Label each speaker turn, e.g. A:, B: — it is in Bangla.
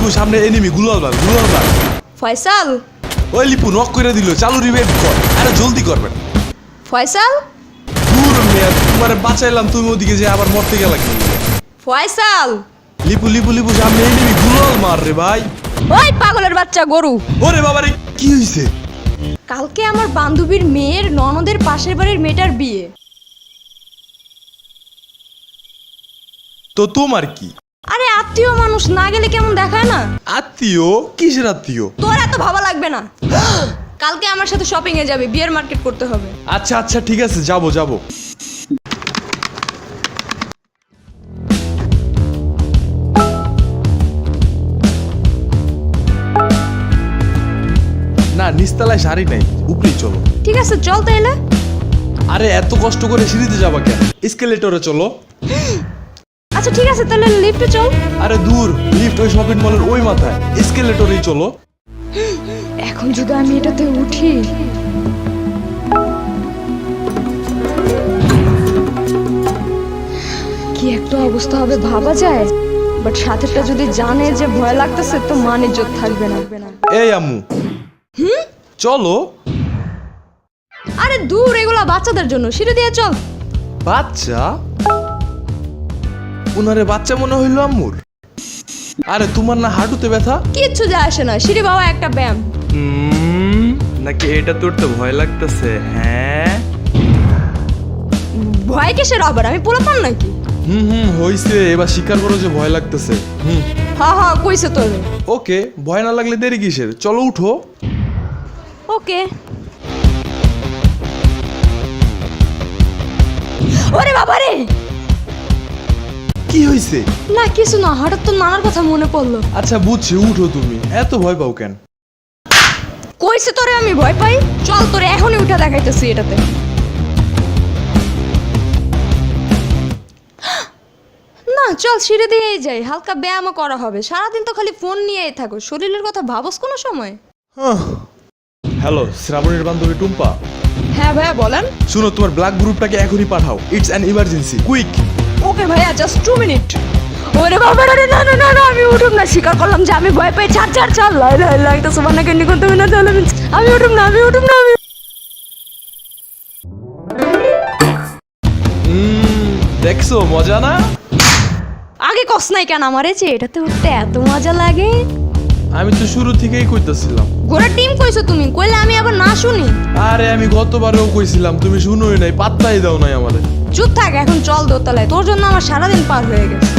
A: লিপু সামনে এনিমি গুলাল মার।
B: ফয়সাল
A: ওই লিপু নক করে দিল, চালু রিভাইভ কর, আরে জলদি করবেন।
B: ফয়সাল
A: দূর মেয়ে, তোমারে বাঁচাইলাম, তুমি ওদিকে যে আবার মরতে গেলা কি?
B: ফয়সাল
A: লিপু সামনে এনিমি গুলাল মার রে ভাই।
B: ওই পাগলের বাচ্চা গরু,
A: ওরে বাবারে কি হইছে?
B: কালকে আমার বান্ধবীর মেয়ের ননদের পাশের বাড়ির মেয়েটার বিয়ে।
A: তো তোমার কি?
B: আরে আত্মীয় মানুষ না গেলে কেমন দেখায় না?
A: আত্মীয়? কিসের আত্মীয়?
B: তোর এত ভাবা লাগবে না। কালকে আমার সাথে শপিং এ যাবে, বিয়ের মার্কেট করতে হবে।
A: আচ্ছা ঠিক আছে, যাবো। না, নিচতলায় শাড়ি নাই, উপরেই চলো।
B: ঠিক আছে চল তাইলে।
A: আরে এত কষ্ট করে সিঁড়িতে যাবা কেন? এসকেলেটরে চলো।
B: আচ্ছা ঠিক আছে তাহলে লিফটে চল।
A: আরে দূর, লিফট ওই শপিং মলের ওই মাথায়, এসকেলেটরেই চলো।
B: এখন যদি আমি এটাতে উঠি, কি একটা অবস্থা হবে ভাবা যায়। বাট সাথেটা যদি জানে যে ভয় লাগতেছে তো মান ইজ্জত থাকবে না।
A: এই আম্মু, চলো।
B: আরে দূর, এগুলা বাচ্চাদের জন্য, সিঁড়ি দিয়ে চল।
A: বাচ্চা? উনারে বাচ্চা মনে হইলো আম্মুর? আরে তোমার না হাঁটুতে ব্যথা?
B: কিচ্ছু যায় আসে না, সিঁড়ি বাবা একটা ব্যায়াম।
A: নাকি এটা তোর তো ভয় লাগতেছে? হ্যাঁ
B: ভয় কিসের আবার, আমি পোলাপান নাকি?
A: হইছে, এবার স্বীকার করো যে ভয় লাগতেছে।
B: হ্যাঁ কইছে তোর।
A: ওকে, ভয় না লাগলে দেরি কিসের, চলো উঠো।
B: ওকে। ওরে বাবা রে,
A: কি হইছে?
B: না কিছু না, হঠাৎ তো নানার কথা মনে পড়লো।
A: আচ্ছা বুঝছি, উঠো। তুমি এত ভয় পাও কেন?
B: কইছে তোরে আমি ভয় পাই? চল তোরে এখনই উঠে দেখাইতেছি এটাতে। না চল সিঁড়ি দিয়েই যাই, হালকা ব্যায়ামও করা হবে। সারাদিন তো খালি ফোন নিয়েই থাকো, শরীরের কথা ভাবস কোনো সময়?
A: হ্যালো, শ্রাবণীর বান্ধবী টুম্পা।
B: হ্যাঁ ভাইয়া বলেন।
A: শুনো, তোমার ব্ল্যাক গ্রুপটাকে এখনই পাঠাও, ইটস অ্যান ইমার্জেন্সি, কুইক।
B: ওকে ভাইয়া, জাস্ট 2 মিনিট। ওরে বাবা রে, না আমি উঠুম না, স্বীকার করলাম যে আমি ভয় পাই। ছাড় লাই তো সুবহানা কেন করতে না, চলে আমি উঠুম না।
A: দেখছো মজা না?
B: আগে কস নাই কেন আমারে যে এটাতে উঠতে এত মজা লাগে?
A: আমি তো শুরু থেকেই কইতাছিলাম।
B: গোরা টিম কইছো তুমি, কইলে আমি আবার না শুনি।
A: আরে আমি গতবারেও কইছিলাম, তুমি শুনোই নাই, পাত্তাই দাও নাই আমারে।
B: চুপ থাক, এখন চল দোতলায়, তোর জন্য আমার সারাদিন পার হয়ে গেছে।